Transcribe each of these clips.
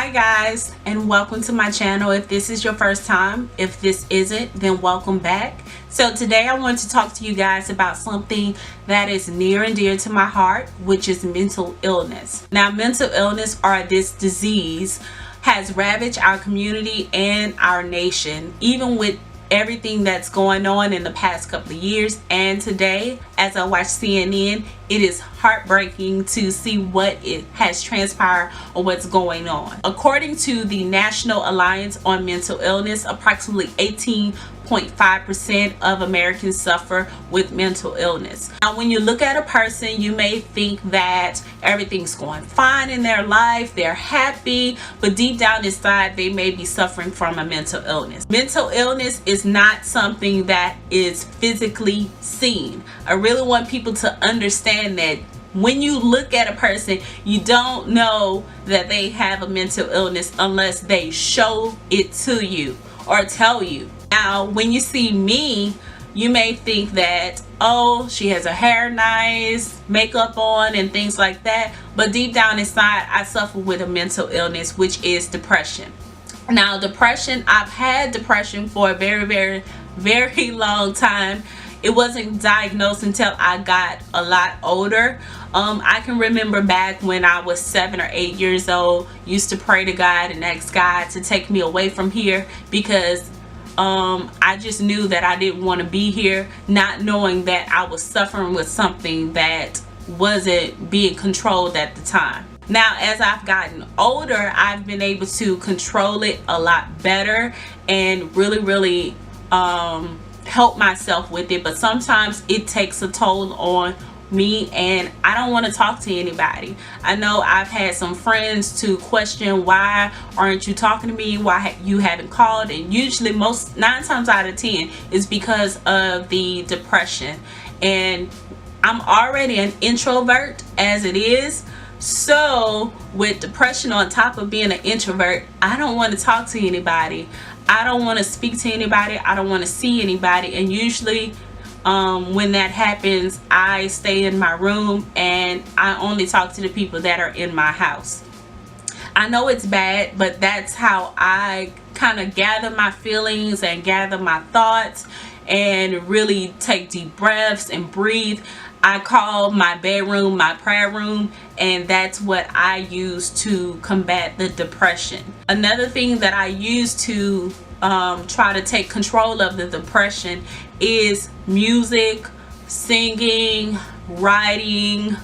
Hi guys, and welcome to my channel. If this is your first time, if this isn't, then welcome back. So today I want to talk to you guys about something that is near and dear to my heart, which is mental illness. Now, mental illness, or this disease, has ravaged our community and our nation, even with everything that's going on in the past couple of years. And today, as I watch CNN, it is heartbreaking to see what it has transpired or what's going on. According to the National Alliance on Mental Illness, approximately 18.5% of Americans suffer with mental illness. Now, when you look at a person, you may think that everything's going fine in their life, they're happy, but deep down inside, they may be suffering from a mental illness. Mental illness is not something that is physically seen. I really want people to understand that when you look at a person, you don't know that they have a mental illness unless they show it to you or tell you. Now, when you see me, you may think that, oh, she has her hair nice, makeup on, and things like that. But deep down inside, I suffer with a mental illness, which is depression. Now, depression, I've had depression for a very long time. It wasn't diagnosed until I got a lot older. I can remember back when I was 7 or 8 years old, used to pray to God and ask God to take me away from here, because I just knew that I didn't want to be here, not knowing that I was suffering with something that wasn't being controlled at the time. Now, as I've gotten older, I've been able to control it a lot better and really help myself with it. But sometimes it takes a toll on me, and I don't want to talk to anybody. I know I've had some friends to question, why aren't you talking to me, why you haven't called, and usually 9 times out of 10 is because of the depression. And I'm already an introvert as it is, so with depression on top of being an introvert, I don't want to talk to anybody. I don't want to speak to anybody. I don't want to see anybody. And usually when that happens, I stay in my room and I only talk to the people that are in my house. I know it's bad, but that's how I kind of gather my feelings and gather my thoughts and really take deep breaths and breathe. I call my bedroom my prayer room, and that's what I use to combat the depression. Another thing that I use to try to take control of the depression is music, singing, writing,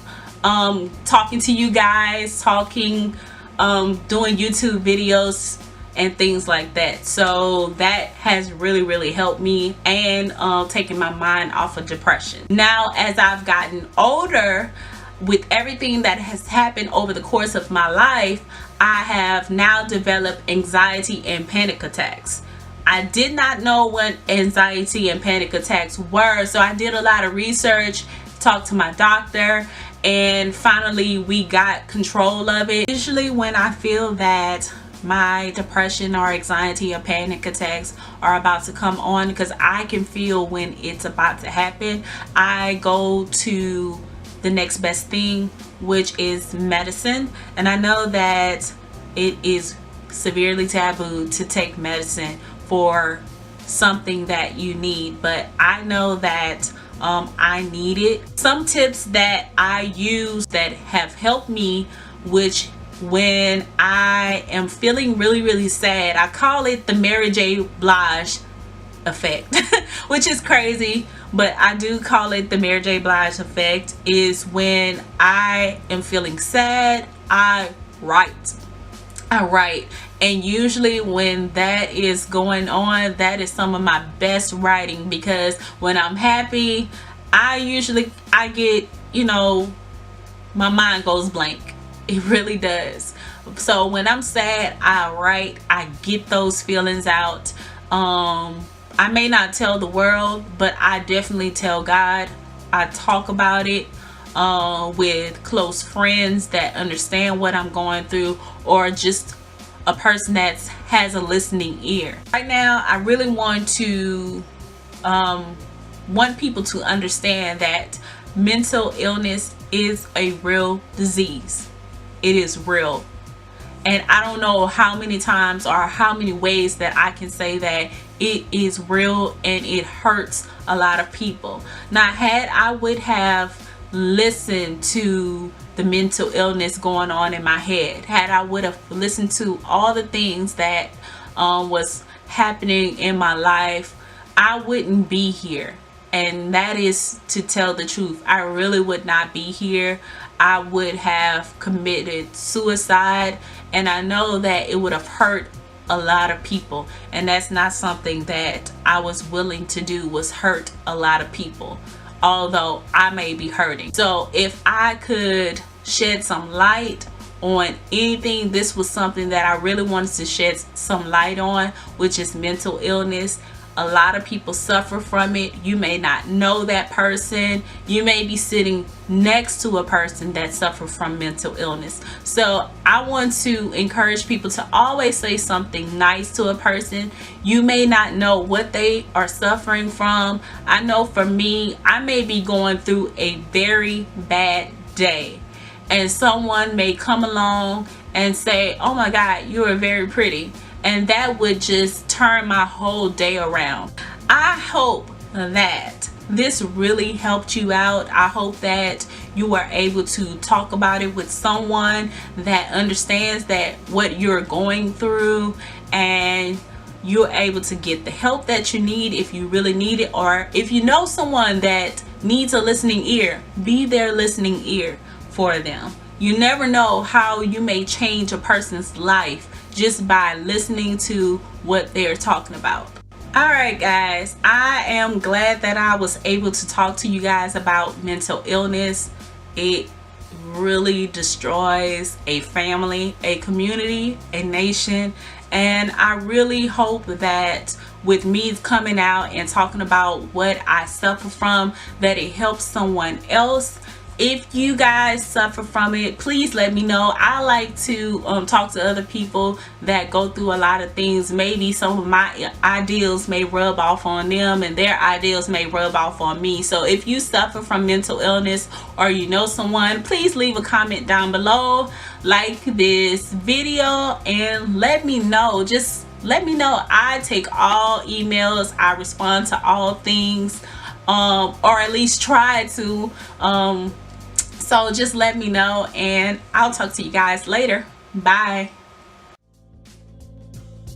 talking to you guys, doing YouTube videos and things like that. So that has really helped me and taking my mind off of depression. Now, as I've gotten older, with everything that has happened over the course of my life, I have now developed anxiety and panic attacks. I did not know what anxiety and panic attacks were, so I did a lot of research, talked to my doctor, and finally we got control of it. Usually when I feel that my depression or anxiety or panic attacks are about to come on, because I can feel when it's about to happen, I go to the next best thing, which is medicine. And I know that it is severely taboo to take medicine for something that you need, but I know that I need it. Some tips that I use that have helped me, which when I am feeling really sad, I call it the Mary J. Blige effect, which is crazy, but I do call it the Mary J. Blige effect, is when I am feeling sad, I write. And usually when that is going on, that is some of my best writing, because when I'm happy, I get, my mind goes blank. It really does. So when I'm sad, I write, I get those feelings out. I may not tell the world, but I definitely tell God. I talk about it with close friends that understand what I'm going through, or just a person that has a listening ear. Right now, I really want people to understand that mental illness is a real disease. It is real. And I don't know how many times or how many ways that I can say that it is real and it hurts a lot of people. Now, had I would have listened to the mental illness going on in my head, had I would have listened to all the things that was happening in my life, I wouldn't be here. And that is to tell the truth. I really would not be here. I would have committed suicide, and I know that it would have hurt a lot of people, and that's not something that I was willing to do, was hurt a lot of people, although I may be hurting. So if I could shed some light on anything, this was something that I really wanted to shed some light on, which is mental illness. A lot of people suffer from it. You may not know that person. You may be sitting next to a person that suffers from mental illness. So I want to encourage people to always say something nice to a person. You may not know what they are suffering from. I know for me, I may be going through a very bad day, and someone may come along and say, "Oh my God, you are very pretty." And that would just turn my whole day around. I hope that this really helped you out. I hope that you were able to talk about it with someone that understands that what you're going through, and you're able to get the help that you need if you really need it, or if you know someone that needs a listening ear, be their listening ear for them. You never know how you may change a person's life just by listening to what they're talking about. Alright guys, I am glad that I was able to talk to you guys about mental illness. It really destroys a family, a community, a nation, and I really hope that with me coming out and talking about what I suffer from, that it helps someone else. If you guys suffer from it, please let me know. I like to talk to other people that go through a lot of things. Maybe some of my ideals may rub off on them, and their ideals may rub off on me. So if you suffer from mental illness, or you know someone, please leave a comment down below, like this video, and let me know. Just let me know. I take all emails. I respond to all things, or at least try to. So just let me know, and I'll talk to you guys later. Bye.